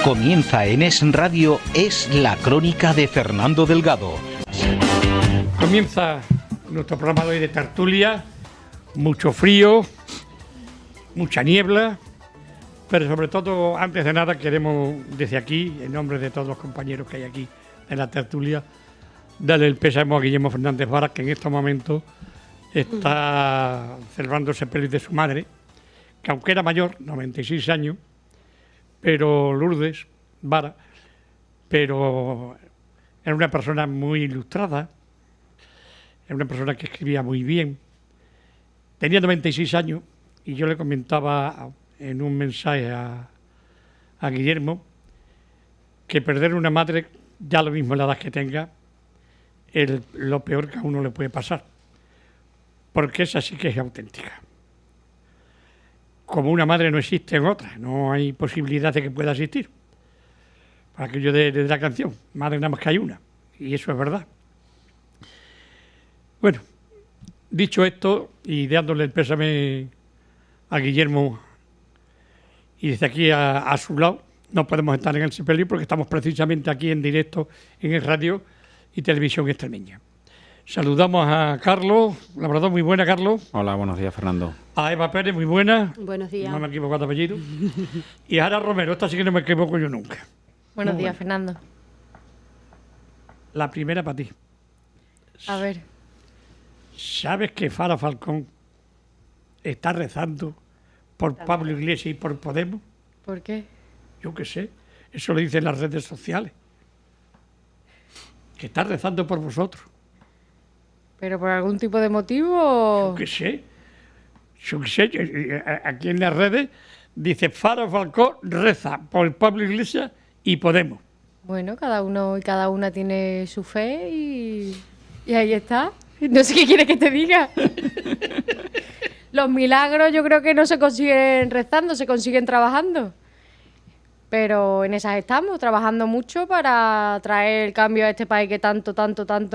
Comienza en Es Radio, Es la Crónica de Fernando Delgado. Comienza nuestro programa de hoy de tertulia, mucho frío, mucha niebla, pero sobre todo, antes de nada, queremos desde aquí, en nombre de todos los compañeros que hay aquí en la tertulia, darle el pésame a Guillermo Fernández Vara, que en estos momentos está celebrando el sepelio de su madre, que aunque era mayor, 96 años, pero Lourdes Vara, pero era una persona muy ilustrada, era una persona que escribía muy bien, tenía 96 años y yo le comentaba en un mensaje a Guillermo que perder una madre, ya lo mismo la edad que tenga, es lo peor que a uno le puede pasar, porque esa sí que es auténtica. Como una madre no existe en otra, no hay posibilidad de que pueda existir. Para aquello de la canción, madre nada más que hay una, y eso es verdad. Bueno, dicho esto, y dándole el pésame a Guillermo, y desde aquí a su lado, no podemos estar en el sepelio porque estamos precisamente aquí en directo en el radio y televisión extremeña. Saludamos a Carlos, labrador, muy buena, Carlos. Hola, buenos días, Fernando. A Eva Pérez, muy buena. Buenos días. No me he equivocado de apellido. Y a Ara Romero, esta sí que no me equivoco yo nunca. Buenos muy días, buena. Fernando. La primera para ti. A ver. ¿Sabes que Fara Falcón está rezando por Pablo Iglesias y por Podemos? ¿Por qué? Yo qué sé, eso lo dicen las redes sociales. Que está rezando por vosotros. ¿Pero por algún tipo de motivo? Yo qué sé. Aquí en las redes dice Fara Falcón reza por Pablo Iglesias y Podemos. Bueno, cada uno y cada una tiene su fe y ahí está. No sé qué quieres que te diga. Los milagros yo creo que no se consiguen rezando, se consiguen trabajando. Pero en esas estamos, trabajando mucho para traer el cambio a este país que tanto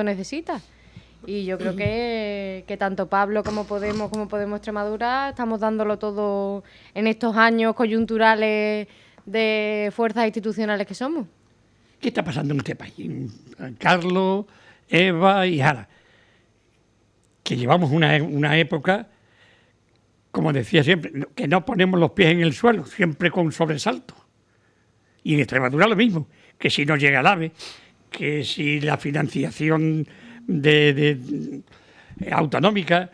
necesita. Y yo creo que tanto Pablo como Podemos Extremadura estamos dándolo todo en estos años coyunturales de fuerzas institucionales que somos. ¿Qué está pasando en este país? Carlos, Eva y Ara, que llevamos una época, como decía siempre, que no ponemos los pies en el suelo, siempre con sobresalto. Y en Extremadura lo mismo, que si no llega el AVE, que si la financiación de autonómica,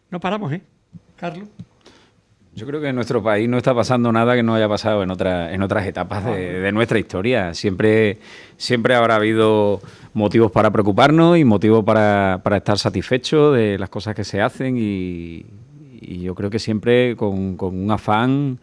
no paramos, Carlos. Yo creo que en nuestro país no está pasando nada que no haya pasado en otras etapas de nuestra historia. Siempre habrá habido motivos para preocuparnos y motivos para estar satisfechos de las cosas que se hacen y yo creo que siempre con un afán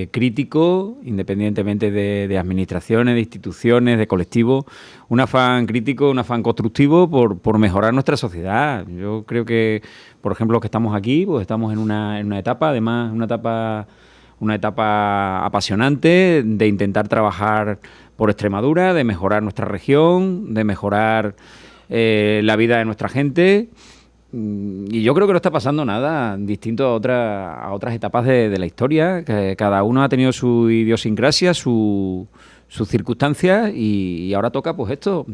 crítico, independientemente de administraciones, de instituciones, de colectivos, un afán crítico, un afán constructivo por mejorar nuestra sociedad. Yo creo que, por ejemplo, los que estamos aquí, pues estamos en una etapa, además, una etapa apasionante de intentar trabajar por Extremadura, de mejorar nuestra región, de mejorar la vida de nuestra gente. Y yo creo que no está pasando nada distinto a otras etapas de la historia, que cada uno ha tenido su idiosincrasia, sus circunstancias y ahora toca pues esto.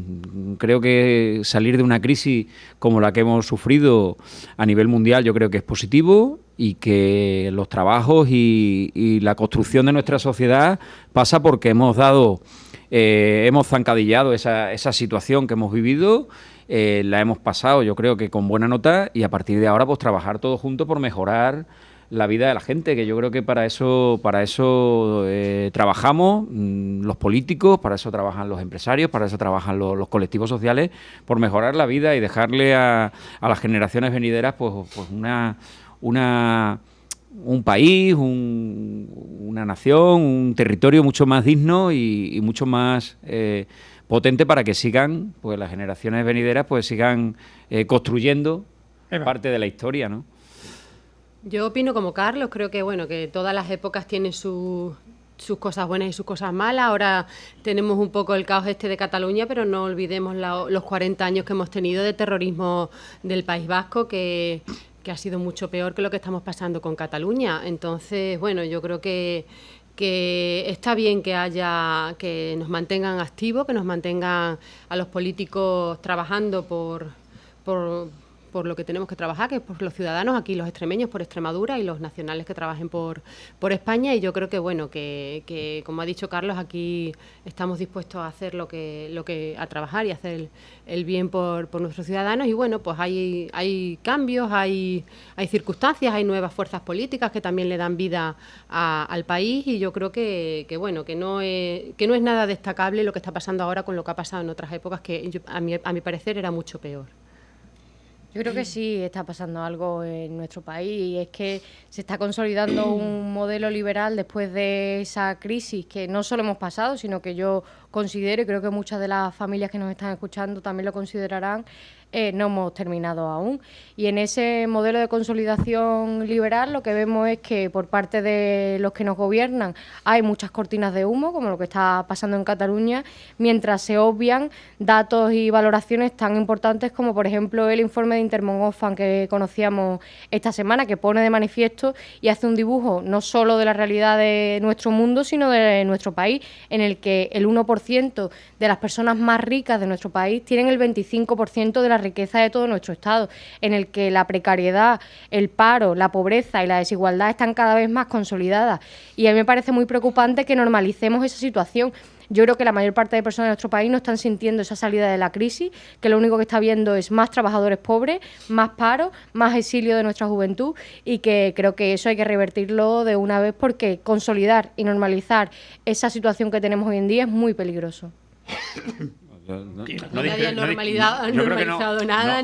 Creo que salir de una crisis como la que hemos sufrido a nivel mundial yo creo que es positivo y que los trabajos y la construcción de nuestra sociedad pasa porque hemos zancadillado esa situación que hemos vivido. La hemos pasado yo creo que con buena nota y a partir de ahora pues trabajar todos juntos por mejorar la vida de la gente, que yo creo que para eso trabajamos los políticos, para eso trabajan los empresarios, para eso trabajan los colectivos sociales, por mejorar la vida y dejarle a las generaciones venideras pues un país, una nación, un territorio mucho más digno y mucho más potente para que sigan, pues las generaciones venideras, pues sigan construyendo parte de la historia, ¿no? Yo opino como Carlos, creo que bueno, que todas las épocas tienen sus cosas buenas y sus cosas malas. Ahora tenemos un poco el caos de Cataluña, pero no olvidemos los 40 años que hemos tenido de terrorismo del País Vasco, que ha sido mucho peor que lo que estamos pasando con Cataluña. Entonces, bueno, yo creo que está bien que nos mantengan activos, que nos mantengan a los políticos trabajando por lo que tenemos que trabajar, que es por los ciudadanos, aquí los extremeños por Extremadura y los nacionales que trabajen por España. Y yo creo que, bueno, que como ha dicho Carlos, aquí estamos dispuestos a hacer a trabajar y hacer el bien por nuestros ciudadanos. Y bueno, pues hay cambios, hay circunstancias, hay nuevas fuerzas políticas que también le dan vida al país. Y yo creo que no es nada destacable lo que está pasando ahora con lo que ha pasado en otras épocas, que a mi parecer era mucho peor. Yo creo que sí está pasando algo en nuestro país, y es que se está consolidando un modelo liberal después de esa crisis que no solo hemos pasado, sino que yo considero, y creo que muchas de las familias que nos están escuchando también lo considerarán, no hemos terminado aún. Y en ese modelo de consolidación liberal lo que vemos es que por parte de los que nos gobiernan hay muchas cortinas de humo, como lo que está pasando en Cataluña, mientras se obvian datos y valoraciones tan importantes como, por ejemplo, el informe de Intermon Oxfam que conocíamos esta semana, que pone de manifiesto y hace un dibujo no solo de la realidad de nuestro mundo, sino de nuestro país, en el que el 1% de las personas más ricas de nuestro país tienen el 25% de la riqueza de todo nuestro Estado, en el que la precariedad, el paro, la pobreza y la desigualdad están cada vez más consolidadas. Y a mí me parece muy preocupante que normalicemos esa situación. Yo creo que la mayor parte de personas de nuestro país no están sintiendo esa salida de la crisis, que lo único que está viendo es más trabajadores pobres, más paro, más exilio de nuestra juventud, y que creo que eso hay que revertirlo de una vez, porque consolidar y normalizar esa situación que tenemos hoy en día es muy peligroso. Nadie ha normalizado nada.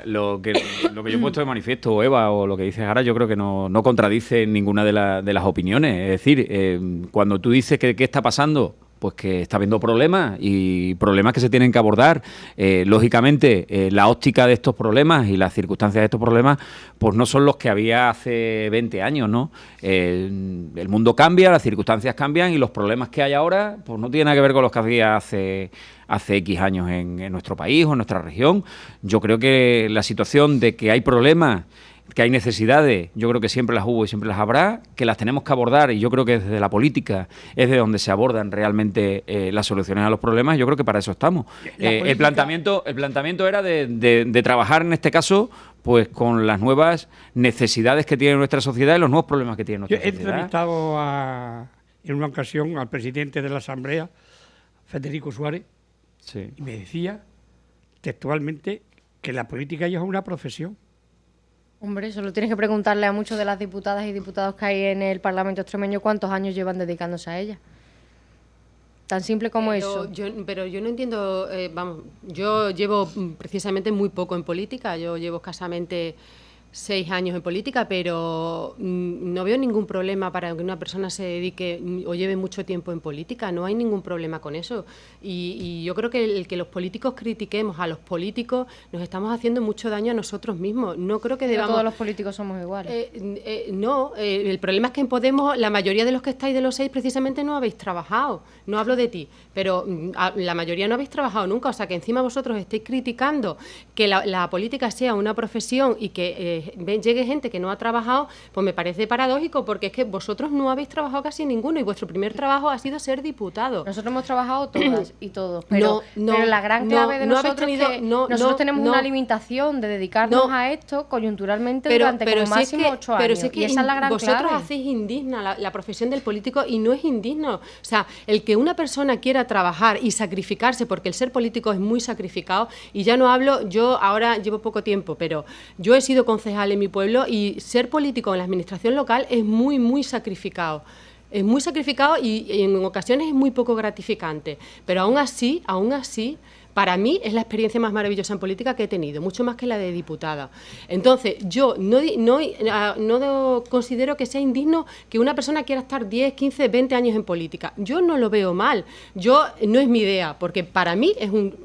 Lo que yo he puesto de manifiesto, Eva, o lo que dices ahora, yo creo que no contradice ninguna de las opiniones. Es decir, cuando tú dices que qué está pasando, pues que está habiendo problemas, y problemas que se tienen que abordar. Lógicamente, la óptica de estos problemas y las circunstancias de estos problemas, pues no son los que había hace 20 años, ¿no? El mundo cambia, las circunstancias cambian, y los problemas que hay ahora, pues no tienen nada que ver con los que había hace X años en nuestro país o en nuestra región. Yo creo que la situación de que hay problemas, que hay necesidades, yo creo que siempre las hubo y siempre las habrá, que las tenemos que abordar, y yo creo que desde la política es de donde se abordan realmente las soluciones a los problemas. Yo creo que para eso estamos. El planteamiento era de trabajar en este caso pues con las nuevas necesidades que tiene nuestra sociedad y los nuevos problemas que tiene nuestra sociedad. He entrevistado en una ocasión al presidente de la Asamblea, Federico Suárez, sí, y me decía textualmente que la política ya es una profesión. Hombre, solo tienes que preguntarle a muchos de las diputadas y diputados que hay en el Parlamento extremeño cuántos años llevan dedicándose a ella. Tan simple como eso. Pero yo no entiendo, yo llevo precisamente muy poco en política, yo llevo escasamente 6 años en política, pero no veo ningún problema para que una persona se dedique o lleve mucho tiempo en política. No hay ningún problema con eso. Y yo creo que el que los políticos critiquemos a los políticos, nos estamos haciendo mucho daño a nosotros mismos. No creo que debamos... No todos los políticos somos iguales. No, el problema es que en Podemos la mayoría de los que estáis de los 6 precisamente no habéis trabajado. No hablo de ti, pero la mayoría no habéis trabajado nunca. O sea, que encima vosotros estáis criticando que la política sea una profesión y que llegue gente que no ha trabajado, pues me parece paradójico, porque es que vosotros no habéis trabajado casi ninguno, y vuestro primer trabajo ha sido ser diputado. Nosotros hemos trabajado todas y todos, pero la gran clave de nosotros es que nosotros tenemos una limitación de dedicarnos a esto coyunturalmente durante como máximo 8 años. Pero si es que y esa es la gran vosotros clave. hacéis indigna la profesión del político, y no es indigno. O sea, el que una persona quiera trabajar y sacrificarse, porque el ser político es muy sacrificado, y ya no hablo, yo ahora llevo poco tiempo, pero yo he sido concejal en mi pueblo, y ser político en la administración local es muy, muy sacrificado. Es muy sacrificado y en ocasiones es muy poco gratificante. Pero aún así, para mí es la experiencia más maravillosa en política que he tenido, mucho más que la de diputada. Entonces, yo no considero que sea indigno que una persona quiera estar 10, 15, 20 años en política. Yo no lo veo mal. No es mi idea, porque para mí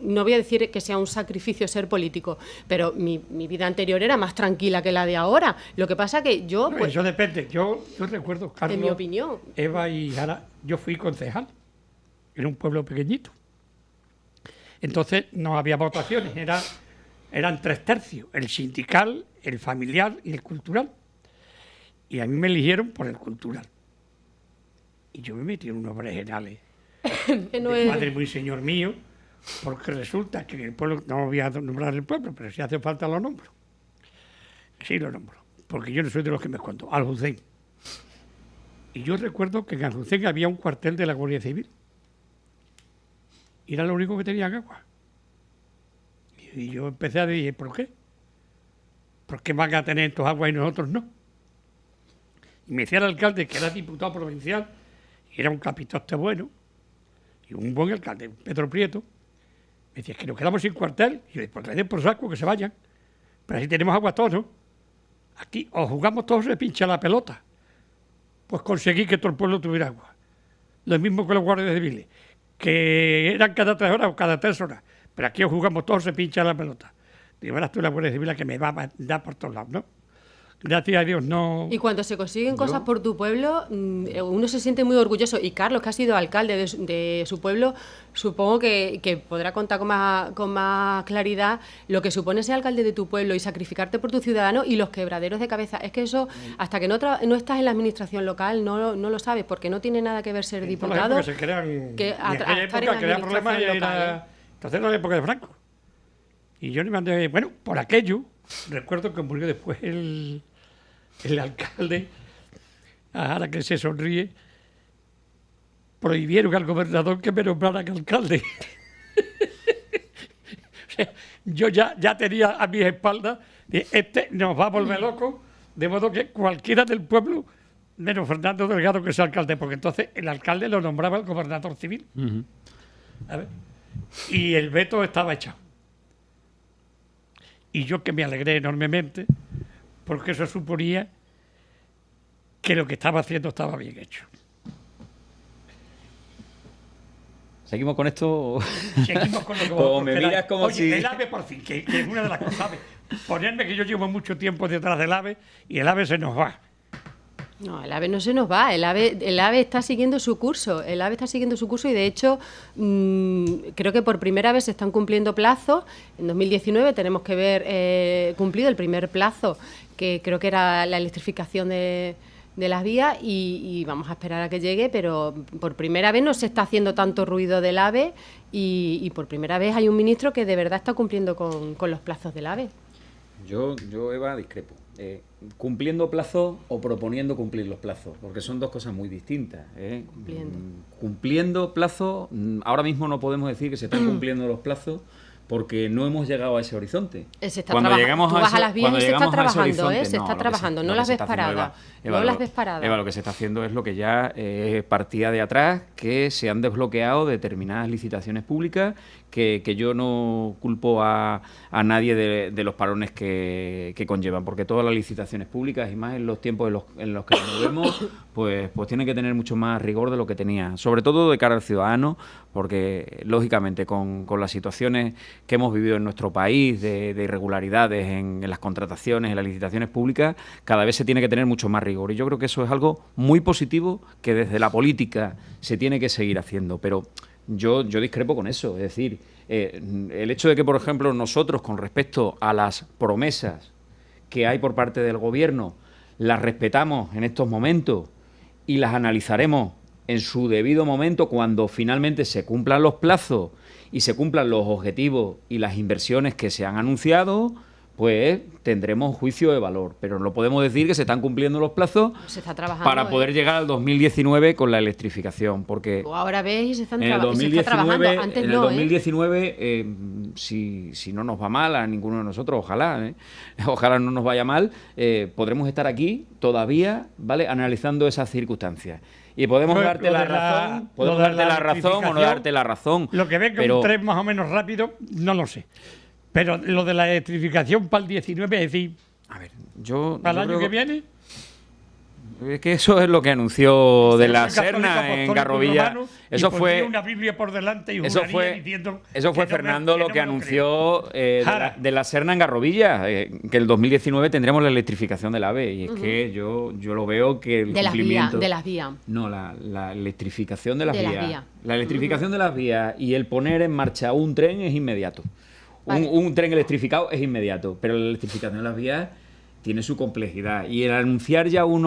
no voy a decir que sea un sacrificio ser político, pero mi vida anterior era más tranquila que la de ahora. Lo que pasa que yo... No, eso depende. Yo recuerdo, Carlos, en mi opinión. Eva y Ara, yo fui concejal en un pueblo pequeñito. Entonces no había votaciones, eran 3/3, el sindical, el familiar y el cultural. Y a mí me eligieron por el cultural. Y yo me metí en unos berenjenales de padre muy señor mío, porque resulta que en el pueblo, no voy a nombrar el pueblo, pero si hace falta lo nombro. Sí lo nombro, porque yo no soy de los que me escondo. Aljucén. Y yo recuerdo que en Aljucén había un cuartel de la Guardia Civil. Y era lo único que tenían agua. Y yo empecé a decir, ¿por qué? ¿Por qué van a tener estos aguas y nosotros no? Y me decía el alcalde, que era diputado provincial, y era un capitoste bueno, y un buen alcalde, Pedro Prieto, me decía, es que nos quedamos sin cuartel. Y yo, pues le den por saco, que se vayan. Pero así tenemos agua todos, ¿no? Aquí o jugamos todos, se pincha la pelota. Pues conseguí que todo el pueblo tuviera agua. Lo mismo que los guardias civiles, que eran cada 3 horas o cada 3 horas. Pero aquí jugamos todos, se pincha la pelota. Digo, verás tú la Guardia Civil que me va a dar por todos lados, ¿no? Gracias a Dios no... Y cuando se consiguen cosas por tu pueblo, uno se siente muy orgulloso. Y Carlos, que ha sido alcalde de su pueblo, supongo que podrá contar con más claridad lo que supone ser alcalde de tu pueblo y sacrificarte por tu ciudadano y los quebraderos de cabeza. Es que eso, hasta que no estás en la administración local, no lo sabes, porque no tiene nada que ver ser diputado. Que se crean, que en aquella época crean problemas entonces era la época de Franco. Y yo le mandé, bueno, por aquello, recuerdo que murió después el alcalde, ahora que se sonríe, prohibieron al gobernador que me nombrara alcalde. O sea, yo ya tenía a mis espaldas, este nos va a volver loco, de modo que cualquiera del pueblo, menos Fernando Delgado que sea alcalde, porque entonces el alcalde lo nombraba el gobernador civil. A ver, y el veto estaba echado. Y yo que me alegré enormemente, porque eso suponía que lo que estaba haciendo estaba bien hecho. ¿Seguimos con esto? Seguimos con lo que como me miras como oye, si... el AVE, por fin, que es una de las cosas, ¿sabes? Ponerme que yo llevo mucho tiempo detrás del AVE y el AVE se nos va. No, el AVE no se nos va, el AVE está siguiendo su curso, y de hecho creo que por primera vez se están cumpliendo plazos. En 2019 tenemos que ver cumplido el primer plazo, que creo que era la electrificación de las vías, y vamos a esperar a que llegue, pero por primera vez no se está haciendo tanto ruido del AVE y por primera vez hay un ministro que de verdad está cumpliendo con los plazos del AVE. Yo Eva, discrepo. Cumpliendo plazos o proponiendo cumplir los plazos, porque son dos cosas muy distintas. Cumpliendo plazos, ahora mismo no podemos decir que se están cumpliendo los plazos porque no hemos llegado a ese horizonte. Se está trabajando. Tú vas a las vías y se está trabajando, se está trabajando, no las ves paradas. No las ves paradas. Eva, lo que se está haciendo es lo que ya partía de atrás, que se han desbloqueado determinadas licitaciones públicas, que yo no culpo a nadie de los parones que conllevan, porque todas las licitaciones públicas, y más en los tiempos en los que nos movemos, pues tienen que tener mucho más rigor de lo que tenía, sobre todo de cara al ciudadano, porque lógicamente con las situaciones que hemos vivido en nuestro país de irregularidades en las contrataciones, en las licitaciones públicas, cada vez se tiene que tener mucho más rigor, y yo creo que eso es algo muy positivo que desde la política se tiene que seguir haciendo, pero yo discrepo con eso. Es decir, el hecho de que, por ejemplo, nosotros, con respecto a las promesas que hay por parte del Gobierno, las respetamos en estos momentos y las analizaremos en su debido momento cuando finalmente se cumplan los plazos y se cumplan los objetivos y las inversiones que se han anunciado, pues tendremos juicio de valor. Pero no podemos decir que se están cumpliendo los plazos para poder llegar al 2019 con la electrificación, porque ahora ves y se está trabajando. Antes en el 2019, si no nos va mal a ninguno de nosotros, ojalá no nos vaya mal, podremos estar aquí todavía, ¿vale?, analizando esas circunstancias. Y podemos Lo- darte lo la de la- razón, podemos lo de darte la la razón o no electrificación, darte la razón. Lo que venga pero un tren más o menos rápido, no lo sé. Pero lo de la electrificación para el 19, es decir, a ver, yo para el creo año que viene, es que eso es lo que anunció de la Católico, Serna en Apostólico y Garrovilla. Romano, Eso y pondría fue una Biblia por delante y eso juraría fue, diciendo eso fue que no me- Fernando que lo no que me lo anunció Jara. de la Serna en Garrovilla, que el 2019 tendremos la electrificación del AVE. Y es que yo lo veo que el De las vías, cumplimiento... de las vías. No, la electrificación de las De las vías. vías. La electrificación de las vías y el poner en marcha un tren es inmediato. Vale. Un tren electrificado es inmediato, pero la electrificación de las vías tiene su complejidad. Y el anunciar ya un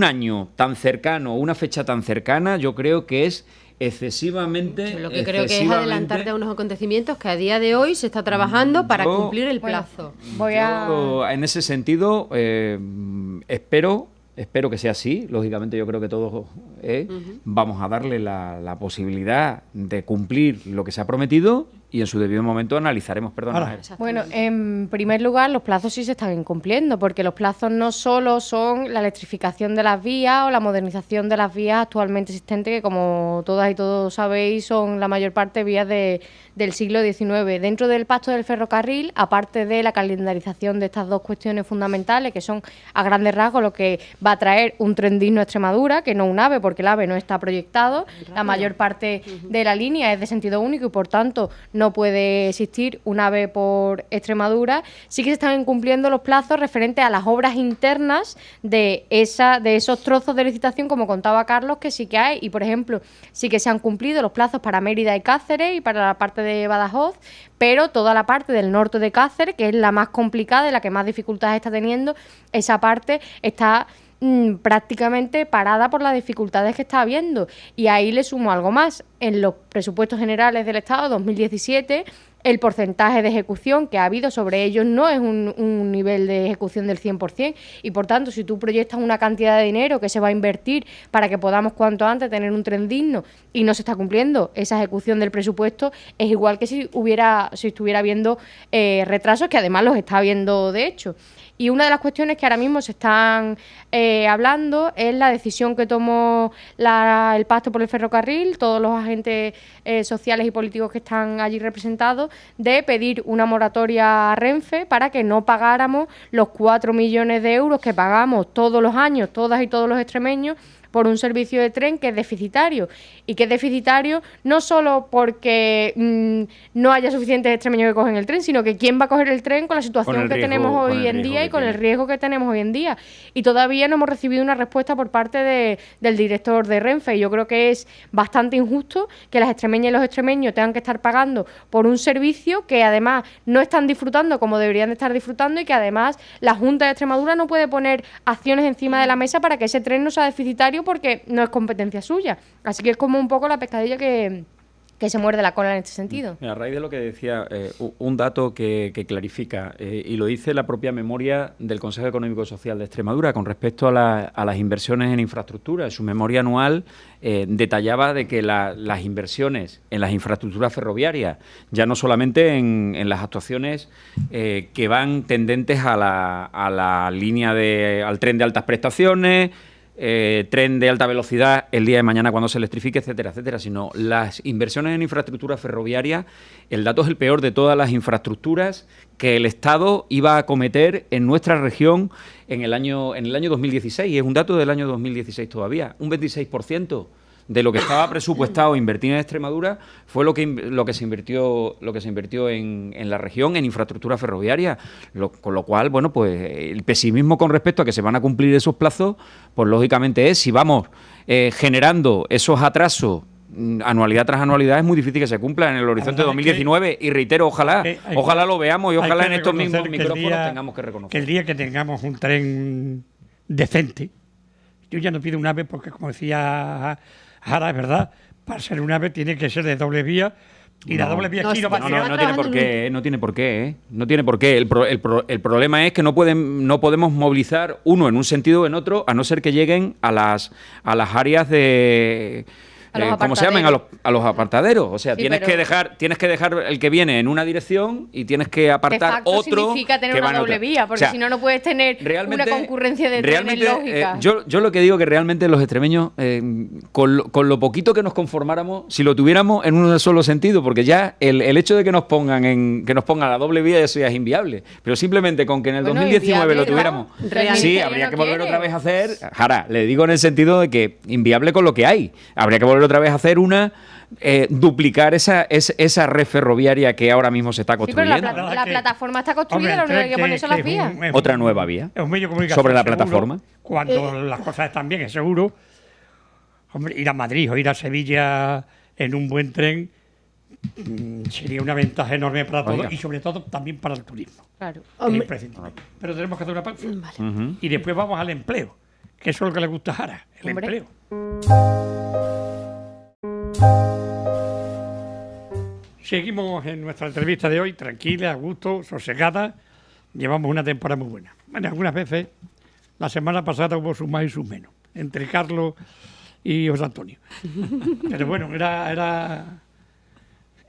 año tan cercano, una fecha tan cercana, yo creo que es excesivamente... Yo lo que creo que es adelantarte a unos acontecimientos que a día de hoy se está trabajando para yo- cumplir el Bueno, plazo. Voy a... Yo, en ese sentido, espero que sea así. Lógicamente, yo creo que todos vamos a darle la posibilidad de cumplir lo que se ha prometido y en su debido momento analizaremos. Perdón. Ahora, Bueno, en primer lugar, los plazos sí se están incumpliendo, porque los plazos no solo son la electrificación de las vías o la modernización de las vías actualmente existentes, que como todas y todos sabéis, son la mayor parte vías del siglo XIX. Dentro del Pacto del Ferrocarril, aparte de la calendarización de estas dos cuestiones fundamentales, que son a grandes rasgos lo que va a traer un tren digno a Extremadura, que no un AVE, porque el AVE no está proyectado, la mayor parte de la línea es de sentido único y por tanto no puede existir un AVE por Extremadura. Sí que se están incumpliendo los plazos referentes a las obras internas de esos trozos de licitación, como contaba Carlos, que sí que hay. Y, por ejemplo, sí que se han cumplido los plazos para Mérida y Cáceres y para la parte de Badajoz, pero toda la parte del norte de Cáceres, que es la más complicada y la que más dificultades está teniendo, esa parte está prácticamente parada por las dificultades que está habiendo. Y ahí le sumo algo más. En los presupuestos generales del Estado 2017, el porcentaje de ejecución que ha habido sobre ellos no es un nivel de ejecución del 100%, y por tanto, si tú proyectas una cantidad de dinero que se va a invertir para que podamos cuanto antes tener un tren digno y no se está cumpliendo esa ejecución del presupuesto, es igual que si estuviera habiendo retrasos, que además los está habiendo de hecho. Y una de las cuestiones que ahora mismo se están hablando es la decisión que tomó el Pacto por el Ferrocarril, todos los agentes sociales y políticos que están allí representados, de pedir una moratoria a Renfe para que no pagáramos los 4 millones de euros que pagamos todos los años, todas y todos los extremeños, por un servicio de tren que es deficitario. Y que es deficitario no solo porque no haya suficientes extremeños que cogen el tren, sino que quién va a coger el tren con la situación que tenemos hoy en día y con el riesgo que tenemos hoy en día. Y todavía no hemos recibido una respuesta por parte del director de Renfe. Y yo creo que es bastante injusto que las extremeñas y los extremeños tengan que estar pagando por un servicio que además no están disfrutando como deberían de estar disfrutando, y que además la Junta de Extremadura no puede poner acciones encima de la mesa para que ese tren no sea deficitario, porque no es competencia suya. Así que es como un poco la pescadilla que se muerde la cola en este sentido. Mira, a raíz de lo que decía, un dato que clarifica, y lo dice la propia memoria del Consejo Económico y Social de Extremadura con respecto a las inversiones en infraestructura. En su memoria anual detallaba de que las inversiones en las infraestructuras ferroviarias, ya no solamente en las actuaciones que van tendentes a la línea al tren de altas prestaciones, tren de alta velocidad el día de mañana cuando se electrifique, etcétera, etcétera, sino las inversiones en infraestructura ferroviaria, el dato es el peor de todas las infraestructuras que el Estado iba a acometer en nuestra región en el año 2016, y es un dato del año 2016 todavía, un 26% de lo que estaba presupuestado invertir en Extremadura fue lo que se invirtió en la región en infraestructura ferroviaria, con lo cual, bueno, pues el pesimismo con respecto a que se van a cumplir esos plazos, pues lógicamente si vamos generando esos atrasos anualidad tras anualidad, es muy difícil que se cumpla en el horizonte de 2019, y reitero, ojalá lo veamos, y ojalá en estos mismos micrófonos tengamos que reconocer. Que el día que tengamos un tren decente, yo ya no pido un AVE porque, como decía Jara, es verdad, para ser un AVE tiene que ser de doble vía, y la doble vía aquí no tiene por qué, no tiene por qué. El problema es que no podemos movilizar uno en un sentido o en otro, a no ser que lleguen a las áreas de ¿cómo se llaman? A los apartaderos. O sea, Sí, tienes que dejar el que viene en una dirección y tienes que apartar de facto otro significa tener que va una en doble otra. vía, porque O sea, si no, no puedes tener una concurrencia de trenes lógica. Yo lo que digo que realmente los extremeños, con lo poquito que nos conformáramos, si lo tuviéramos en un solo sentido, porque ya el hecho de que nos pongan la doble vía, eso ya es inviable. Pero simplemente con que en el 2019 lo tuviéramos, sí, habría que volver otra vez a hacer. Jara, le digo en el sentido de que inviable con lo que hay. Habría que volver otra vez a hacer duplicar esa red ferroviaria que ahora mismo se está construyendo. Sí, pero la plataforma está construida, lo único que hay que poner son las vías. Otra nueva vía. Es un medio de comunicación sobre la seguro, plataforma. Cuando las cosas están bien, es seguro. Hombre, ir a Madrid o ir a Sevilla en un buen tren sería una ventaja enorme para todos y sobre todo también para el turismo. Claro. Es imprescindible. Pero tenemos que hacer una pausa. Vale. Y después vamos al empleo, que eso es lo que le gusta a Jara, el Hombre. empleo. Seguimos en nuestra entrevista de hoy, tranquila, a gusto, sosegada. Llevamos una temporada muy buena. Bueno, algunas veces, la semana pasada hubo sus más y sus menos, entre Carlos y José Antonio. Pero bueno, era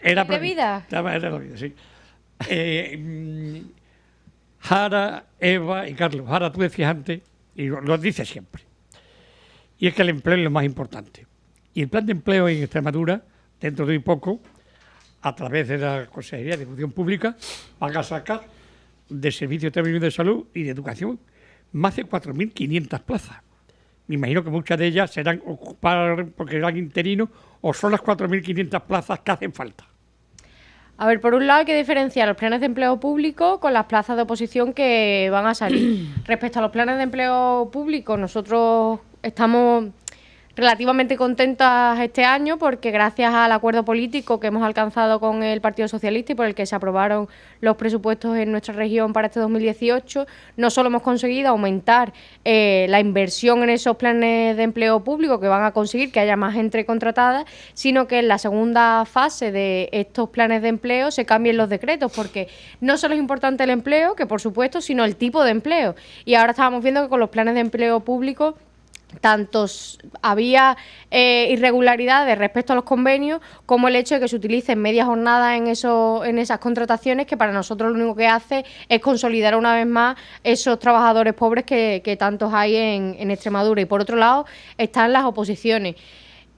¿De vida? Era la vida, sí. Jara, Eva y Carlos. Jara, tú decías antes, y lo dices siempre, y es que el empleo es lo más importante. Y el plan de empleo en Extremadura, dentro de muy poco, a través de la Consejería de Educación Pública, van a sacar de Servicios Técnicos de Salud y de Educación más de 4.500 plazas. Me imagino que muchas de ellas serán ocupadas porque serán interinos o son las 4.500 plazas que hacen falta. A ver, por un lado hay que diferenciar los planes de empleo público con las plazas de oposición que van a salir. Respecto a los planes de empleo público, nosotros estamos relativamente contentas este año porque gracias al acuerdo político que hemos alcanzado con el Partido Socialista y por el que se aprobaron los presupuestos en nuestra región para este 2018, no solo hemos conseguido aumentar la inversión en esos planes de empleo público que van a conseguir que haya más gente contratada, sino que en la segunda fase de estos planes de empleo se cambien los decretos, porque no solo es importante el empleo, que por supuesto, sino el tipo de empleo. Y ahora estábamos viendo que con los planes de empleo público había irregularidades respecto a los convenios, como el hecho de que se utilicen media jornada en esas contrataciones, que para nosotros lo único que hace es consolidar una vez más esos trabajadores pobres que tantos hay en Extremadura. Y por otro lado están las oposiciones.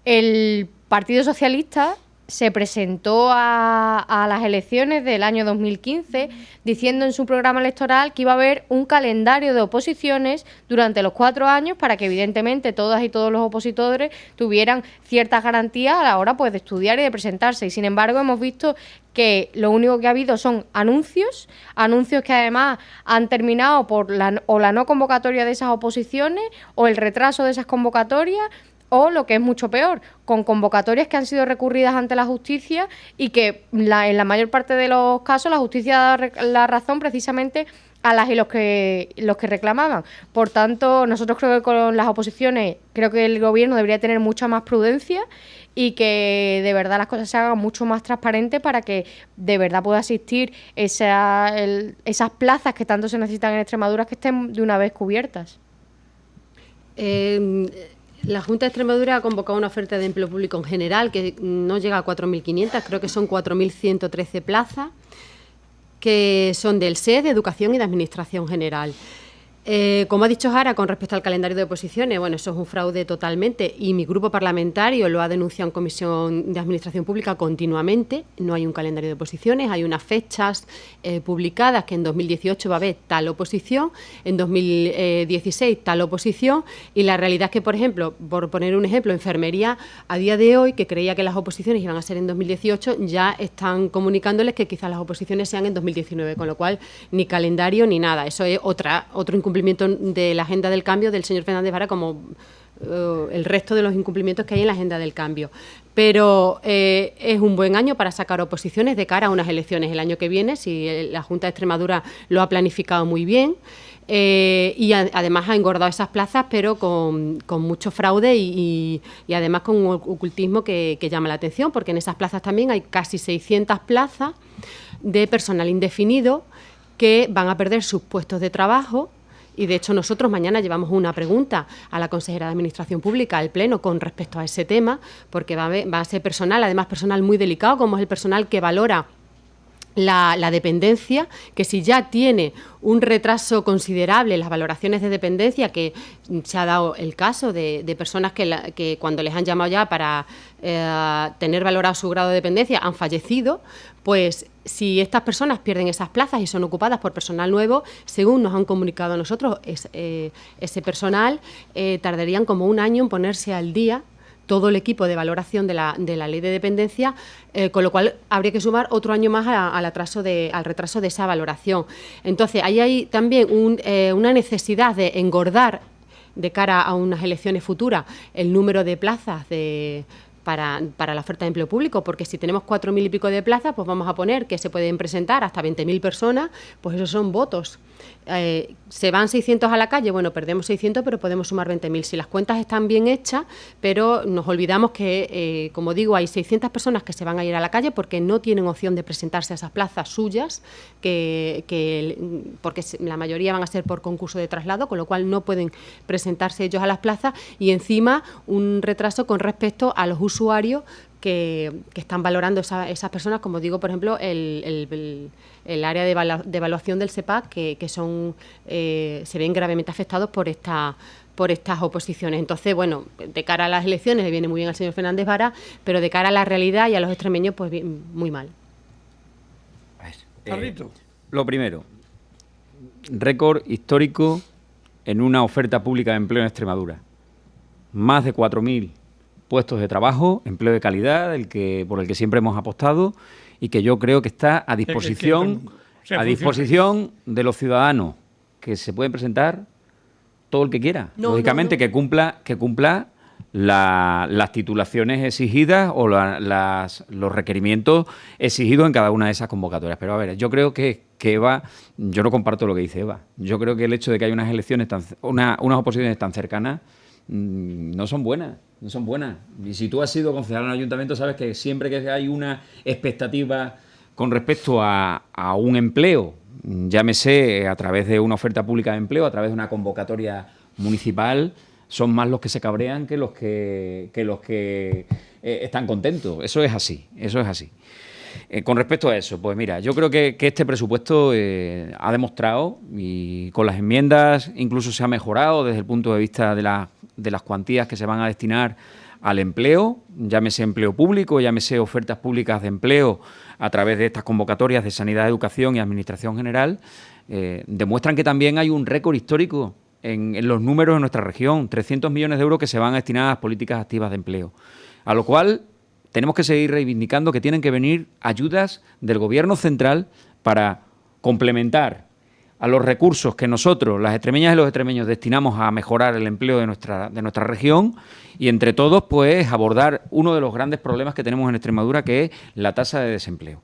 El Partido Socialista se presentó a las elecciones del año 2015 diciendo en su programa electoral que iba a haber un calendario de oposiciones durante los 4 años para que evidentemente todas y todos los opositores tuvieran ciertas garantías a la hora pues de estudiar y de presentarse. Y sin embargo hemos visto que lo único que ha habido son anuncios que además han terminado por la no convocatoria de esas oposiciones o el retraso de esas convocatorias, o lo que es mucho peor, con convocatorias que han sido recurridas ante la justicia y que en la mayor parte de los casos la justicia da la razón precisamente a las y los que reclamaban. Por tanto, nosotros creo que con las oposiciones, creo que el gobierno debería tener mucha más prudencia y que de verdad las cosas se hagan mucho más transparentes para que de verdad pueda existir esas plazas que tanto se necesitan en Extremadura que estén de una vez cubiertas. La Junta de Extremadura ha convocado una oferta de empleo público en general que no llega a 4.500, creo que son 4.113 plazas, que son del SE, de Educación y de Administración General. Como ha dicho Jara, con respecto al calendario de oposiciones, bueno, eso es un fraude totalmente y mi grupo parlamentario lo ha denunciado en Comisión de Administración Pública continuamente. No hay un calendario de oposiciones, hay unas fechas publicadas que en 2018 va a haber tal oposición, en 2016 tal oposición y la realidad es que, por ejemplo, por poner un ejemplo, enfermería a día de hoy, que creía que las oposiciones iban a ser en 2018, ya están comunicándoles que quizás las oposiciones sean en 2019, con lo cual ni calendario ni nada. Eso es otro incumplimiento de la agenda del cambio del señor Fernández Vara, como el resto de los incumplimientos que hay en la agenda del cambio. Pero es un buen año para sacar oposiciones de cara a unas elecciones el año que viene, si la Junta de Extremadura lo ha planificado muy bien. Y además ha engordado esas plazas, pero con mucho fraude y además con un ocultismo que llama la atención, porque en esas plazas también hay casi 600 plazas de personal indefinido que van a perder sus puestos de trabajo y de hecho nosotros mañana llevamos una pregunta a la consejera de Administración Pública, al Pleno, con respecto a ese tema, porque va a ser personal, además personal muy delicado, como es el personal que valora la dependencia, que si ya tiene un retraso considerable en las valoraciones de dependencia, que se ha dado el caso de personas que cuando les han llamado ya para tener valorado su grado de dependencia han fallecido, pues si estas personas pierden esas plazas y son ocupadas por personal nuevo, según nos han comunicado a nosotros, ese personal tardarían como 1 año en ponerse al día todo el equipo de valoración de la ley de dependencia, con lo cual habría que sumar otro año más al retraso de esa valoración. Entonces, ahí hay también una necesidad de engordar de cara a unas elecciones futuras el número de plazas para la oferta de empleo público, porque si tenemos 4.000 y pico de plazas, pues vamos a poner que se pueden presentar hasta 20.000 personas, pues esos son votos. Se van 600 a la calle, bueno, perdemos 600, pero podemos sumar 20.000. Si las cuentas están bien hechas, pero nos olvidamos que, como digo, hay 600 personas que se van a ir a la calle porque no tienen opción de presentarse a esas plazas suyas, porque la mayoría van a ser por concurso de traslado, con lo cual no pueden presentarse ellos a las plazas, y encima un retraso con respecto a los usuarios que están valorando esas personas, como digo, por ejemplo, el área de evaluación del SEPAC, que son se ven gravemente afectados por estas oposiciones. Entonces, bueno, de cara a las elecciones le viene muy bien al señor Fernández Vara, pero de cara a la realidad y a los extremeños, pues bien, muy mal. Lo primero, récord histórico en una oferta pública de empleo en Extremadura. Más de 4.000 puestos de trabajo, empleo de calidad, por el que siempre hemos apostado, y que yo creo que está a disposición de los ciudadanos, que se pueden presentar todo el que quiera. Lógicamente, que cumpla las titulaciones exigidas o los requerimientos exigidos en cada una de esas convocatorias. Pero a ver, yo creo que Eva, yo no comparto lo que dice Eva. Yo creo que el hecho de que haya unas elecciones unas oposiciones tan cercanas no son buenas. No son buenas. Y si tú has sido concejal en un ayuntamiento, sabes que siempre que hay una expectativa con respecto a un empleo, llámese a través de una oferta pública de empleo, a través de una convocatoria municipal, son más los que se cabrean que los que están contentos. Eso es así, eso es así. Con respecto a eso, pues mira, yo creo que este presupuesto ha demostrado, y con las enmiendas incluso se ha mejorado desde el punto de vista de las cuantías que se van a destinar al empleo, llámese empleo público, llámese ofertas públicas de empleo a través de estas convocatorias de Sanidad, Educación y Administración General, demuestran que también hay un récord histórico en los números de nuestra región, 300 millones de euros que se van a destinar a las políticas activas de empleo, a lo cual tenemos que seguir reivindicando que tienen que venir ayudas del Gobierno central para complementar a los recursos que nosotros, las extremeñas y los extremeños, destinamos a mejorar el empleo de nuestra región, y entre todos pues abordar uno de los grandes problemas que tenemos en Extremadura, que es la tasa de desempleo.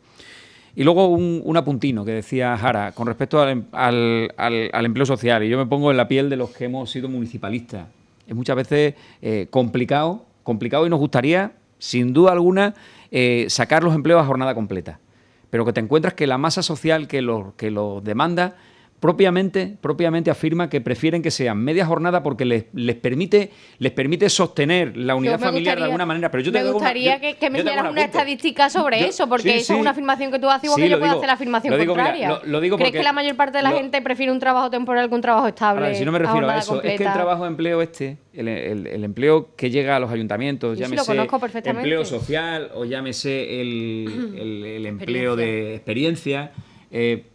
Y luego un apuntino que decía Jara con respecto al empleo social, y yo me pongo en la piel de los que hemos sido municipalistas. Es muchas veces complicado y nos gustaría, sin duda alguna, sacar los empleos a jornada completa, pero que te encuentras que la masa social que los demanda propiamente afirma que prefieren que sean media jornada porque les permite sostener la unidad familiar de alguna manera. Pero me gustaría que me dieras una estadística sobre eso, porque esa es una afirmación que tú haces, igual que yo puedo hacer la afirmación contraria. ¿Crees que la mayor parte de la gente prefiere un trabajo temporal que un trabajo estable? Ahora, si no me refiero a eso, completa. Es que el trabajo de empleo el empleo que llega a los ayuntamientos, llámese empleo social o llámese el empleo de experiencia,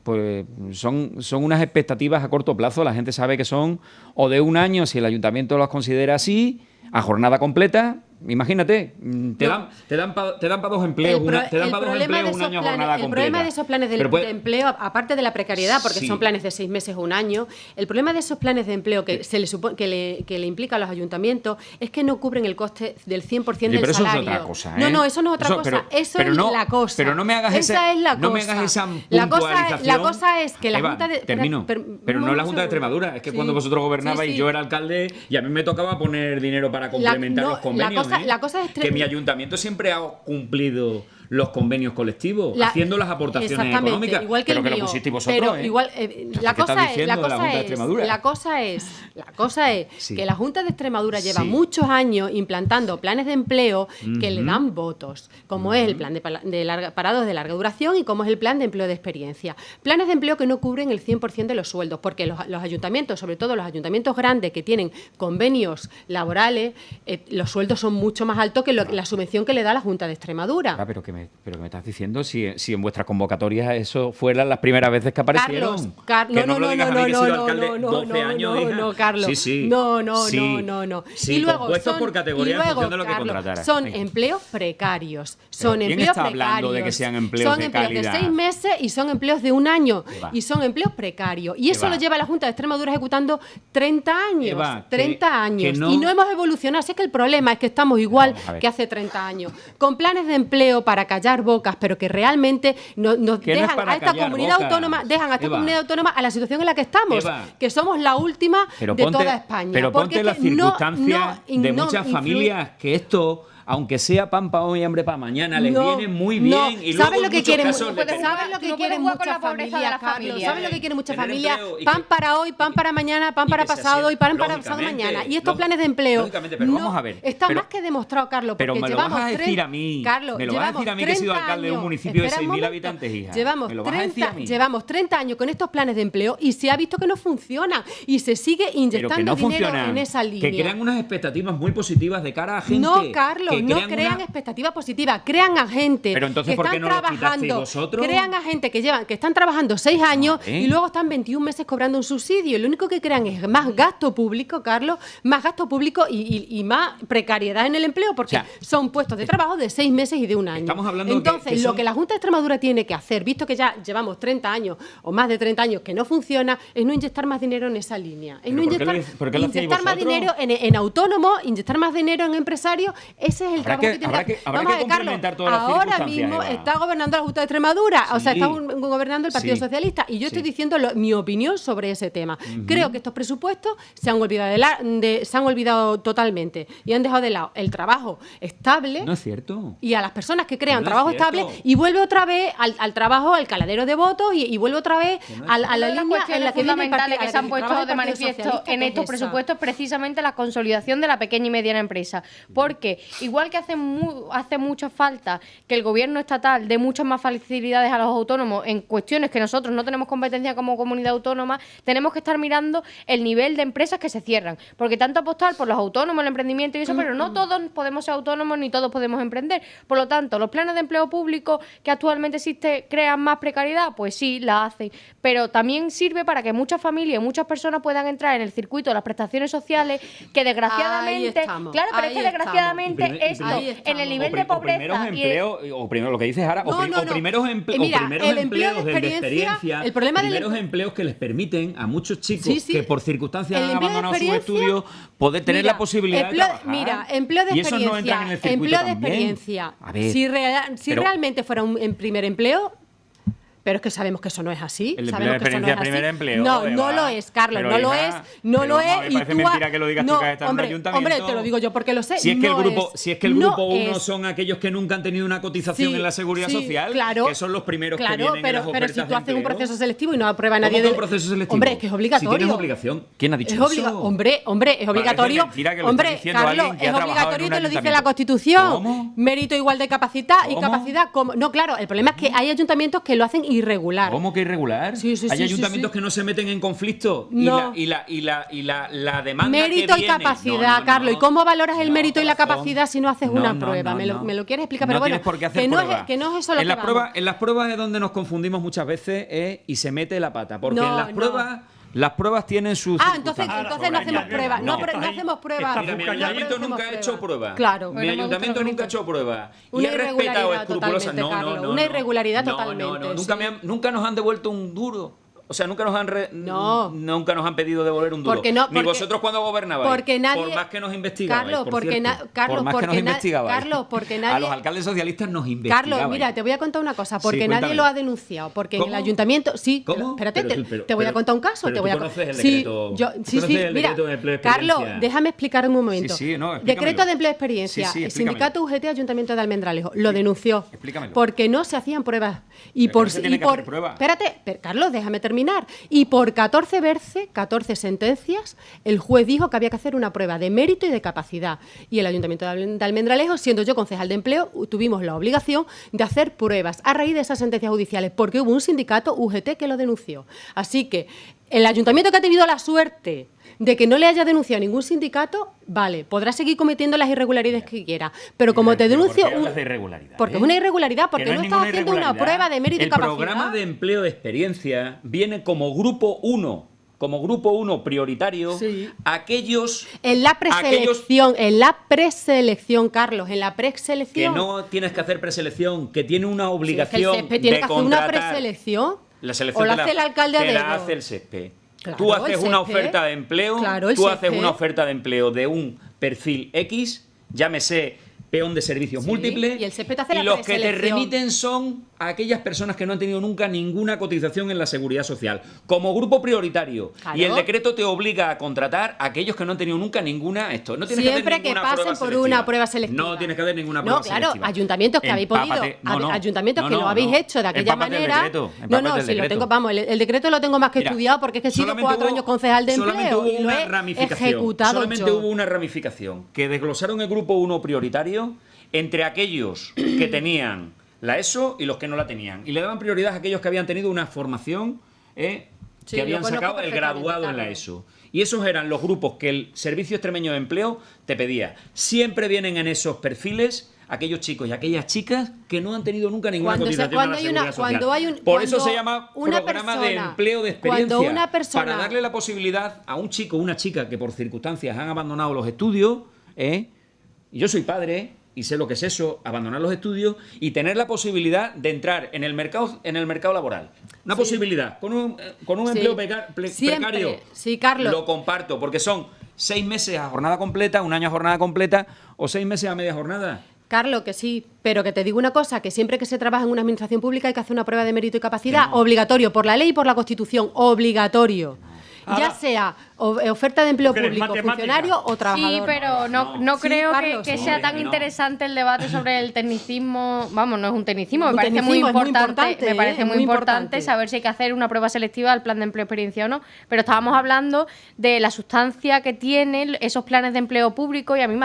pues son unas expectativas a corto plazo. La gente sabe que son o de 1 año, si el ayuntamiento los considera así, a jornada completa. Imagínate, te dan para 2 empleos, un año a jornada completa. El problema de esos planes de empleo, aparte de la precariedad, porque son planes de 6 meses o 1 año, el problema de esos planes de empleo que le implica a los ayuntamientos es que no cubren el coste del 100% del salario. Eso es otra cosa, ¿eh? No, eso no es otra cosa. Eso es la cosa. Pero no me hagas esa puntualización. La cosa es que la Eva, Junta de... Termino. Pero no es la Junta de Extremadura. Es que cuando vosotros gobernabais y yo era alcalde y a mí me tocaba poner dinero para complementar los convenios. La cosa es que mi ayuntamiento siempre ha cumplido los convenios colectivos, haciendo las aportaciones económicas. Igual que pero el que mío. lo pusisteis vosotros, Pero igual, la cosa es Sí. que la Junta de Extremadura lleva Sí. muchos años implantando planes de empleo que le dan votos, como es el plan parados de larga duración y como es el plan de empleo de experiencia. Planes de empleo que no cubren el 100% de los sueldos, porque los ayuntamientos, sobre todo los ayuntamientos grandes que tienen convenios laborales, los sueldos son mucho más altos que la subvención que le da la Junta de Extremadura. Pero que me estás diciendo si en vuestras convocatorias eso fueran las primeras veces que aparecieron. Carlos, que no me lo digas a mí, que he sido alcalde 12 años, hija. no, Carlos. Sí, sí. No. Sí, Y luego compuestos por categoría en función de lo que Carlos, contratara. son Venga. empleos precarios. ¿Quién está hablando de que sean empleos son de empleos calidad? de 6 meses y son empleos de 1 año. Eva. Y son empleos precarios. Y ¿Qué eso va? lo lleva la Junta de Extremadura ejecutando 30 años. Eva, 30 años. que no- Y no hemos evolucionado. Así que el problema es que estamos igual Vamos a ver. que hace 30 años. Con planes de empleo para callar bocas, pero que realmente nos Que no es dejan para a esta callar comunidad bocas. autónoma, dejan a esta Eva. comunidad autónoma a la situación en la que estamos, Eva. que somos la última de toda España. Pero Porque ponte es las que no- circunstancias no- de no muchas influye- familias que esto, aunque sea pan para hoy y hambre para mañana, les No, viene muy no. bien. Y ¿Sabes luego en lo que muchos quieren? casos No puedes depende. jugar- ¿Sabes lo tú que no quieren puedes jugar con muchas la pobreza de familias, la Carlos? familia. ¿Sabes lo que quieren muchas Tener familias? empleo y Pan que- para hoy, pan para mañana, pan y para que sea pasado así, y pan para pasado lógicamente, mañana. Y estos planes de empleo lógicamente, pero vamos a ver, está pero- más que demostrado, Carlos, Pero porque me lo vas llevamos a decir a mí, Carlos, me lo vas a llevamos decir a mí que he sido 30 alcalde de un años. municipio de Espera un 6.000 momento. habitantes, hija. Llevamos Me lo vas a decir a mí. llevamos 30 años con estos planes de empleo y se ha visto que no funcionan y se sigue Pero inyectando que no dinero funcionan, en esa línea. que crean unas expectativas muy positivas de cara a gente. No, Carlos, que no crean crean una- expectativas positivas, crean a gente Pero entonces, que ¿por qué están no lo quitasteis trabajando, vosotros? crean a gente que están trabajando 6 años Vale. y luego están 21 meses cobrando un subsidio. Lo único que crean es más gasto público, Carlos, más gasto público y más precariedad en el empleo, porque O sea, son puestos de trabajo de 6 meses y de 1 año. Estamos hablando Entonces, que lo son- que la Junta de Extremadura tiene que hacer, visto que ya llevamos 30 años o más de 30 años que no funciona, es no inyectar más dinero en esa línea. Es ¿Pero no por qué inyectar, por qué lo hacíais inyectar más vosotros? dinero en autónomos, inyectar más dinero en empresarios. Ese es el Habrá trabajo que- que tiene habrá que- habrá Vamos que a ver, Carlos, complementar todas las ahora circunstancias, mismo Eva. está gobernando la Junta de Extremadura, o sea, Sí. está gobernando el Partido Sí. Socialista, y yo estoy Sí. diciendo mi opinión sobre ese tema. Creo que estos presupuestos se han olvidado totalmente y han dejado de lado el trabajo estable. No es cierto. Y a las personas que crean No es trabajo cierto. estable y vuelve otra vez al trabajo, al caladero de votos y vuelve otra vez a la Una de las línea en cuestiones la que viene el fundamentales partido- que se han puesto trabaja el de Partido manifiesto Socialista, en que estos es esa. presupuestos es precisamente la consolidación de la pequeña y mediana empresa. Porque igual que hace mucha falta que el gobierno estatal dé muchas más facilidades a los autónomos en cuestiones que nosotros no tenemos competencia como comunidad autónoma, tenemos que estar mirando el nivel de empresas que se cierran. Porque tanto apostar por los autónomos, el emprendimiento y eso, pero no todos podemos ser autónomos ni todos podemos emprender. Por lo tanto, los planes de empleo público que actualmente existen crean más precariedad, pues sí, la hacen. Pero también sirve para que muchas familias, muchas personas puedan entrar en el circuito de las prestaciones sociales, que desgraciadamente, estamos, claro, pero es ahí que estamos. desgraciadamente esto, ahí en estamos. el nivel de pobreza O primero lo que dices ahora, No, no, no. primeros Mira, primeros el empleo de empleos de experiencia, el problema del primeros empleos que les permiten a muchos chicos Sí, sí. que por circunstancias El han empleo de abandonado sus experiencia- estudios poder tener Mira, la posibilidad de empleo- trabajar. Mira, empleo de Y esos no experiencia. entran en el circuito Empleo de también. experiencia. A ver, Si pero- realmente fuera un primer empleo. Pero es que sabemos que eso no es así. El empleo sabemos de que eso no experiencia es así. primer empleo, No, Eva. no lo es, Carlos, Pero, no lo hija, es, no pero lo vamos, es. me y parece tú mentira que lo digas tú, no, que has estado en un ayuntamiento. Hombre, te lo digo yo porque lo sé. Si es que no el grupo, es, si es que el no grupo 1 es. son aquellos que nunca han tenido una cotización Sí, en la seguridad sí, social, claro, que son los primeros que claro, vienen en pero, las pero ofertas si tú de haces un empleo. proceso selectivo y no aprueba nadie ¿Cómo que de un proceso selectivo? Hombre, es que es obligatorio. Si tienes obligación. ¿Quién ha dicho eso? Hombre, es obligatorio. Parece mentira que lo Hombre, esté diciendo Carlos, alguien que es ha trabajado obligatorio en y un te lo dice ayuntamiento. la Constitución. ¿Cómo? Mérito igual de capacidad y ¿Cómo? capacidad como no, claro, el problema es que hay ayuntamientos que lo hacen irregular. ¿Cómo que irregular? Sí, sí, Hay sí, ayuntamientos sí. que no se meten en conflicto No. y la demanda Mérito que y viene. capacidad, No, Carlos. ¿Y cómo valoras el No, mérito y la corazón. capacidad si no haces No, una no, prueba? no, me lo quieres explicar, pero no bueno, tienes por qué hacer que no pruebas. es eso lo en que las vamos. pruebas, en las pruebas es donde nos confundimos muchas veces y se mete la pata, porque No, en las no. pruebas las pruebas tienen sus Entonces circunstancias. no hacemos pruebas. No, no. no hacemos pruebas. Está Mira, mi Calladito ayuntamiento hacemos nunca ha hecho pruebas. Claro. Mi Bueno, me gusta ayuntamiento lo nunca ha bonito. hecho pruebas. Una Y he respetado irregularidad escrupulosas. totalmente, Carlos, una irregularidad totalmente, No, sí. nunca nos han devuelto un duro. O sea, nunca nos han No. nunca nos han pedido devolver un duro. Porque no, Ni porque- vosotros cuando gobernabais. porque nadie- Por más que nos investigabais. Carlos, por porque cierto. Carlos, por más que porque nos investigabais. Carlos, porque A nadie- los alcaldes socialistas nos investigabais. Carlos, mira, te voy a contar una cosa, porque Sí, nadie cuéntame. lo ha denunciado, porque en ¿Cómo? el ayuntamiento, sí, ¿Cómo? espérate, Pero te, tú- pero- te voy a pero- contar un caso, pero te tú voy a conoces el sí, decreto- yo, tú sí, conoces sí, el mira, decreto de empleo de Carlos, experiencia. déjame explicar un momento. Sí, sí, no, explícamelo. Decreto de empleo de experiencia, Sí, sí, el sindicato explícamelo. UGT Ayuntamiento de Almendralejo lo denunció Explícamelo. porque no se hacían pruebas y Pero por no se tiene y que por hacer pruebas. espérate, Carlos, déjame terminar. Y por 14 sentencias, el juez dijo que había que hacer una prueba de mérito y de capacidad. Y el Ayuntamiento de Almendralejo, siendo yo concejal de empleo, tuvimos la obligación de hacer pruebas a raíz de esas sentencias judiciales, porque hubo un sindicato UGT que lo denunció. Así que el ayuntamiento que ha tenido la suerte de que no le haya denunciado ningún sindicato, vale, podrá seguir cometiendo las irregularidades que quiera. Pero como te denuncio... ¿Por qué hablas de irregularidad? Porque es una irregularidad, porque Que no es estás ninguna haciendo una irregularidad. prueba de mérito y capacidad. El programa de empleo de experiencia viene como grupo 1, prioritario, Sí. aquellos En la preselección, Carlos, en la que preselección. no tienes que hacer preselección, que tiene una Sí, es que obligación el césped tiene de que hacer una contratar. preselección. La selección o la te hace el alcalde a te la dedo. hace el césped. Claro, Tú haces el una césped. oferta de empleo, Claro, el tú haces césped. una oferta de empleo de un perfil X, llámese peón de servicios Sí, múltiples, y el césped hace y la los que te preselección. remiten son a aquellas personas que no han tenido nunca ninguna cotización en la seguridad social, como grupo prioritario. Claro. Y el decreto te obliga a contratar a aquellos que no han tenido nunca ninguna esto. No tienes Siempre que que hacer ninguna pasen prueba por selectiva. una prueba selectiva. No tienes que hacer ninguna No, prueba claro, selectiva. ayuntamientos que habéis podido, Empápate. ayuntamientos que lo habéis hecho de aquella Empápate el manera. decreto, No, empápate no, el si lo decreto. tengo, vamos, el decreto lo tengo más que Mira, estudiado porque es que he sido solamente 4 hubo- años concejal de solamente empleo hubo y lo una he ramificación. ejecutado Solamente yo. hubo una ramificación, que desglosaron el grupo 1 prioritario entre aquellos que tenían la ESO y los que no la tenían. Y le daban prioridad a aquellos que habían tenido una formación Sí, que habían lo conozco sacado el perfectamente, graduado en la Carlos. ESO. Y esos eran los grupos que el Servicio Extremeño de Empleo te pedía. Siempre vienen en esos perfiles aquellos chicos y aquellas chicas que no han tenido nunca ninguna cotización a la seguridad social. cuando hay un- Por eso cuando se llama una programa de persona- empleo de experiencia. cuando una persona- Para darle la posibilidad a un chico o una chica que por circunstancias han abandonado los estudios, y yo soy padre y sé lo que es eso, abandonar los estudios y tener la posibilidad de entrar en el mercado laboral. Una posibilidad, con un Sí. empleo Siempre. precario. Sí, Carlos. Lo comparto, porque son 6 meses a jornada completa, un año a jornada completa o 6 meses a media jornada. Carlos, que sí, pero que te digo una cosa, que siempre que se trabaja en una administración pública hay que hacer una prueba de mérito y capacidad, obligatorio, por la ley y por la Constitución, obligatorio. Ya sea oferta de empleo ¿Tú quieres público, matemática? funcionario o trabajador. Sí, pero no Sí, creo Carlos, que sí. sea tan No. interesante el debate sobre el tecnicismo. Vamos, no es un tecnicismo, me Un parece muy tecnicismo, es muy importante. importante, Me parece es muy muy importante importante. saber si hay que hacer una prueba selectiva al plan de empleo experiencia o no. Pero estábamos hablando de la sustancia que tienen esos planes de empleo público y a mí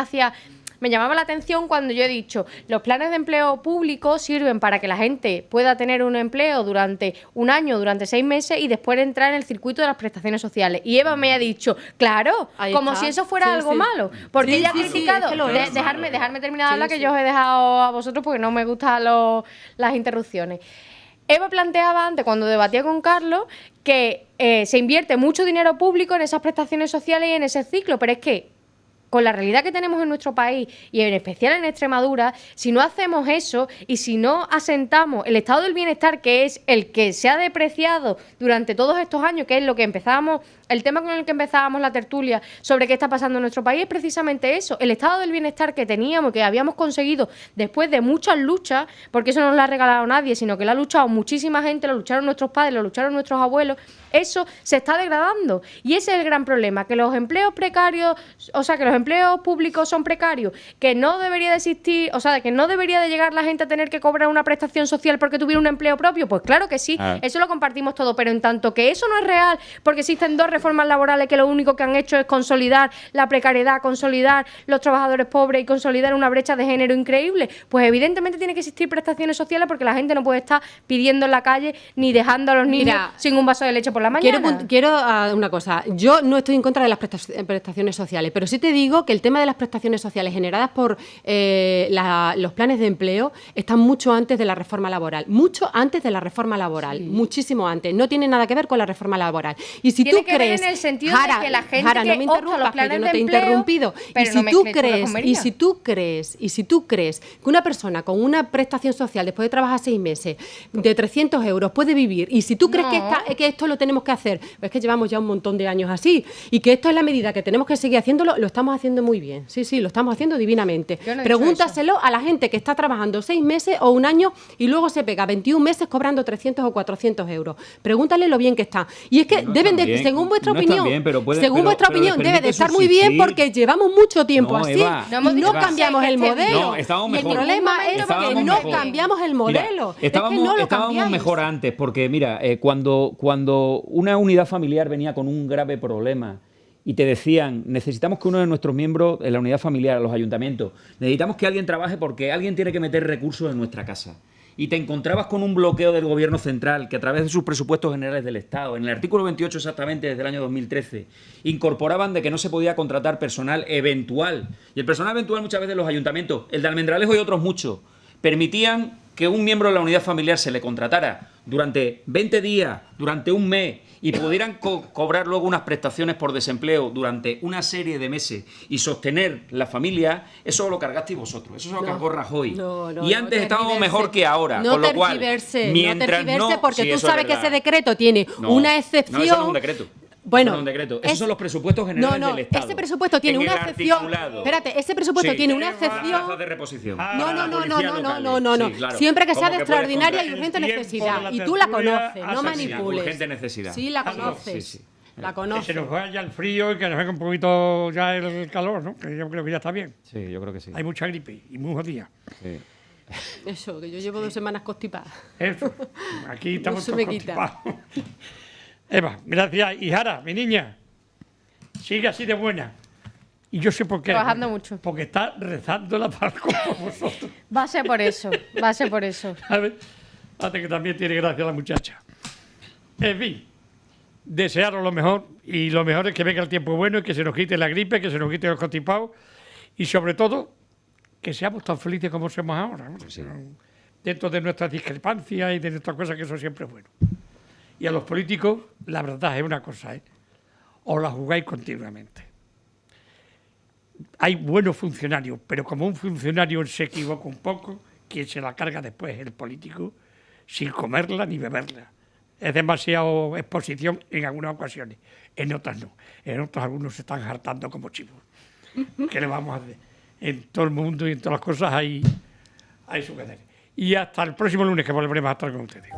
me llamaba la atención cuando yo he dicho, los planes de empleo público sirven para que la gente pueda tener un empleo durante un año, durante 6 meses y después entrar en el circuito de las prestaciones sociales. Y Eva me ha dicho, claro, Ahí como está. si eso fuera Sí, algo sí. malo. Porque Sí, ella ha sí, sí, criticado, es que lo es. dejarme terminar de hablar, Sí, que sí. yo os he dejado a vosotros porque no me gustan las interrupciones. Eva planteaba antes, cuando debatía con Carlos, que se invierte mucho dinero público en esas prestaciones sociales y en ese ciclo, pero es que con la realidad que tenemos en nuestro país y en especial en Extremadura, si no hacemos eso y si no asentamos el estado del bienestar, que es el que se ha depreciado durante todos estos años, que es lo que empezábamos, el tema con el que empezábamos la tertulia sobre qué está pasando en nuestro país, es precisamente eso, el estado del bienestar que teníamos, que habíamos conseguido después de muchas luchas, porque eso no lo ha regalado nadie, sino que lo ha luchado muchísima gente, lo lucharon nuestros padres, lo lucharon nuestros abuelos, eso se está degradando. Y ese es el gran problema, que los empleos precarios, o sea, que los empleos públicos son precarios, que no debería de existir, o sea, que no debería de llegar la gente a tener que cobrar una prestación social porque tuviera un empleo propio. Pues claro que sí, eso lo compartimos todo, pero en tanto que eso no es real, porque existen 2 reformas laborales que lo único que han hecho es consolidar la precariedad, consolidar los trabajadores pobres y consolidar una brecha de género increíble, pues evidentemente tiene que existir prestaciones sociales porque la gente no puede estar pidiendo en la calle ni dejando a los niños Mira, sin un vaso de leche por la mañana. Quiero una cosa, yo no estoy en contra de las prestaciones sociales, pero sí te digo digo que el tema de las prestaciones sociales generadas por los planes de empleo están mucho antes de la reforma laboral, mucho antes de la reforma laboral, muchísimo antes. No tiene nada que ver con la reforma laboral. Y si tiene tú que ver crees, en el sentido Jara, de que la gente Jara, no que me opta a interrumpas, los que planes yo no de te he empleo, interrumpido. pero Y no mezcles con la comería. si tú crees que una persona con una prestación social después de trabajar 6 meses de 300 euros puede vivir, y si tú crees que esto lo tenemos que hacer, pues es que llevamos ya un montón de años así, y que esto es la medida que tenemos que seguir haciéndolo, lo estamos haciendo muy bien. Sí, lo estamos haciendo divinamente. Yo no he Pregúntaselo a la gente que está trabajando 6 meses o un año y luego se pega 21 meses cobrando 300 o 400 euros. Pregúntale lo bien que está. Y es que No deben están de, bien, según vuestra no están opinión, bien, pero puede- según pero- vuestra pero opinión, les debe de permite estar muy bien subsistir. porque llevamos mucho tiempo No, así. Eva. No hemos Y dicho no que cambiamos sea el que esté modelo. No, estábamos Y el mejor. problema es que Estábamos no mejor. cambiamos el modelo. Mira, es que no lo estábamos cambiáis. mejor antes, porque mira, cuando una unidad familiar venía con un grave problema y te decían, necesitamos que uno de nuestros miembros en la unidad familiar, los ayuntamientos, necesitamos que alguien trabaje porque alguien tiene que meter recursos en nuestra casa. Y te encontrabas con un bloqueo del gobierno central que a través de sus presupuestos generales del Estado, en el artículo 28 exactamente desde el año 2013, incorporaban de que no se podía contratar personal eventual. Y el personal eventual muchas veces los ayuntamientos, el de Almendralejo y otros muchos, permitían que un miembro de la unidad familiar se le contratara durante 20 días, durante un mes, y pudieran cobrar luego unas prestaciones por desempleo durante una serie de meses y sostener la familia. Eso lo cargasteis vosotros, eso se lo cargó Rajoy. Y antes estábamos mejor que ahora, No con lo cual, tergiverse, porque sí, tú eso es sabes que verdad. ese decreto tiene una excepción. No, eso no es un decreto. Bueno, Eso no es un decreto. Esos son los presupuestos generales del Estado. ese presupuesto tiene En una el excepción. articulado. Espérate, ese presupuesto Sí. tiene una Las excepción. plazas de reposición. No. Sí, claro. Siempre que sea Como de que puedes extraordinaria y contratar urgente el tiempo necesidad. de la Y tú la tertulia conoces, no hace manipules. urgente necesidad. Sí, la Ah, no, conoces. sí. La Que se conoces. nos vaya el frío y que nos venga un poquito ya el calor, ¿no? Que yo creo que ya está bien. Sí, yo creo que sí. Hay mucha gripe y muy jodida. Sí. Eso, que yo llevo 2 semanas constipada. Eso. Aquí estamos se todos me quita. constipados. Eva, gracias. Y Jara, mi niña, sigue así de buena. Y yo sé por qué. Trabajando mucho. Porque está rezando la Pascua por vosotros. Va a ser por eso, va a ser por eso. ¿Sabes? Fíjate que también tiene gracia la muchacha. En fin, desearos lo mejor. Y lo mejor es que venga el tiempo bueno y que se nos quite la gripe, que se nos quite los constipados. Y sobre todo, que seamos tan felices como somos ahora, ¿no? Sí. Dentro de nuestras discrepancias y de nuestras cosas, que eso siempre es bueno. Y a los políticos, la verdad es una cosa, ¿eh? Os la jugáis continuamente. Hay buenos funcionarios, pero como un funcionario se equivoca un poco, quien se la carga después es el político, sin comerla ni beberla. Es demasiado exposición en algunas ocasiones, en otras no. En otras algunos se están hartando como chivos. ¿Qué le vamos a hacer? En todo el mundo y en todas las cosas hay su cadena. Y hasta el próximo lunes, que volveremos a estar con ustedes.